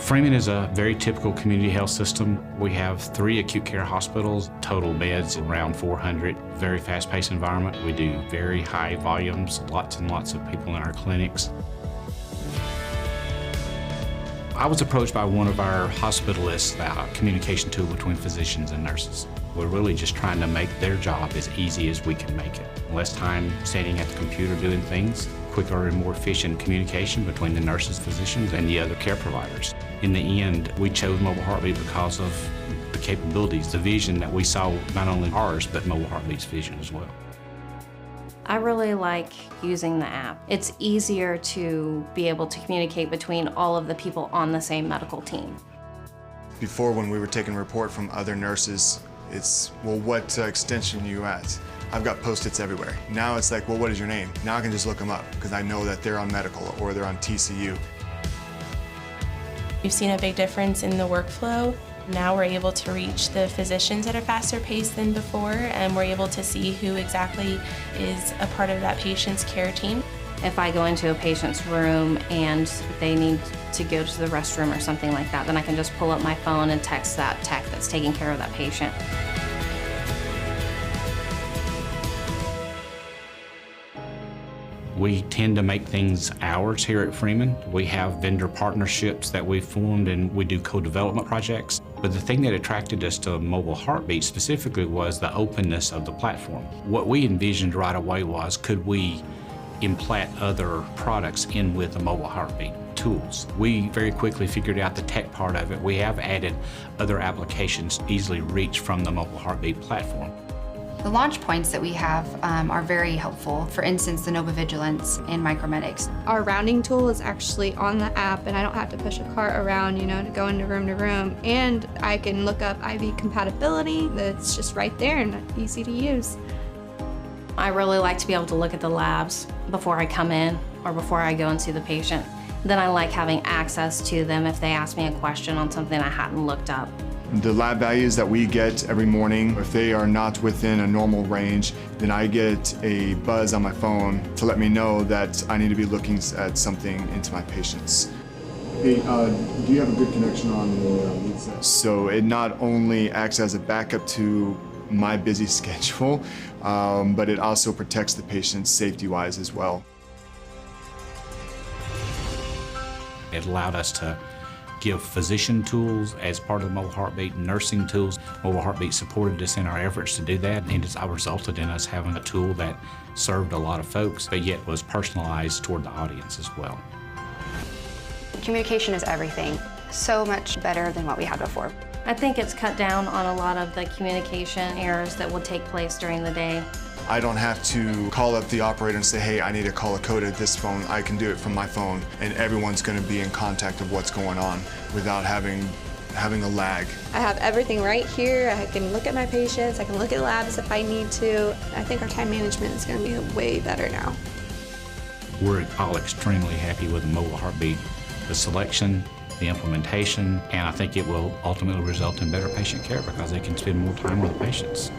Freeman is a very typical community health system. We have 3 acute care hospitals, total beds around 400, very fast-paced environment. We do very high volumes, lots and lots of people in our clinics. I was approached by one of our hospitalists about a communication tool between physicians and nurses. We're really just trying to make their job as easy as we can make it. Less time standing at the computer doing things, quicker and more efficient communication between the nurses, physicians, and the other care providers. In the end, we chose Mobile Heartbeat because of the capabilities, the vision that we saw, not only ours, but Mobile Heartbeat's vision as well. I really like using the app. It's easier to be able to communicate between all of the people on the same medical team. Before, when we were taking a report from other nurses, it's, well, what extension are you at? I've got Post-its everywhere. Now it's like, well, what is your name? Now I can just look them up because I know that they're on medical or they're on TCU. We've seen a big difference in the workflow. Now we're able to reach the physicians at a faster pace than before, and we're able to see who exactly is a part of that patient's care team. If I go into a patient's room and they need to go to the restroom or something like that, then I can just pull up my phone and text that tech that's taking care of that patient. We tend to make things ours here at Freeman. We have vendor partnerships that we've formed and we do co-development projects. But the thing that attracted us to Mobile Heartbeat specifically was the openness of the platform. What we envisioned right away was, could we implant other products in with the Mobile Heartbeat tools? We very quickly figured out the tech part of it. We have added other applications easily reach from the Mobile Heartbeat platform. The launch points that we have are very helpful. For instance, the Novavigilance and Micromedics. Our rounding tool is actually on the app, and I don't have to push a cart around, to go into room to room. And I can look up IV compatibility. That's just right there and easy to use. I really like to be able to look at the labs before I come in or before I go and see the patient. Then I like having access to them if they ask me a question on something I hadn't looked up. The lab values that we get every morning, if they are not within a normal range, then I get a buzz on my phone to let me know that I need to be looking at something into my patients. Hey, do you have a good connection on the lead set? So it not only acts as a backup to my busy schedule, but it also protects the patient safety-wise as well. It allowed us to give physician tools as part of the Mobile Heartbeat, nursing tools. Mobile Heartbeat supported us in our efforts to do that, and it's resulted in us having a tool that served a lot of folks, but yet was personalized toward the audience as well. Communication is everything. So much better than what we had before. I think it's cut down on a lot of the communication errors that would take place during the day. I don't have to call up the operator and say, hey, I need to call a code at this phone. I can do it from my phone, and everyone's going to be in contact of what's going on without having a lag. I have everything right here. I can look at my patients. I can look at labs if I need to. I think our time management is going to be way better now. We're all extremely happy with the Mobile Heartbeat, the selection, the implementation, and I think it will ultimately result in better patient care because they can spend more time with the patients.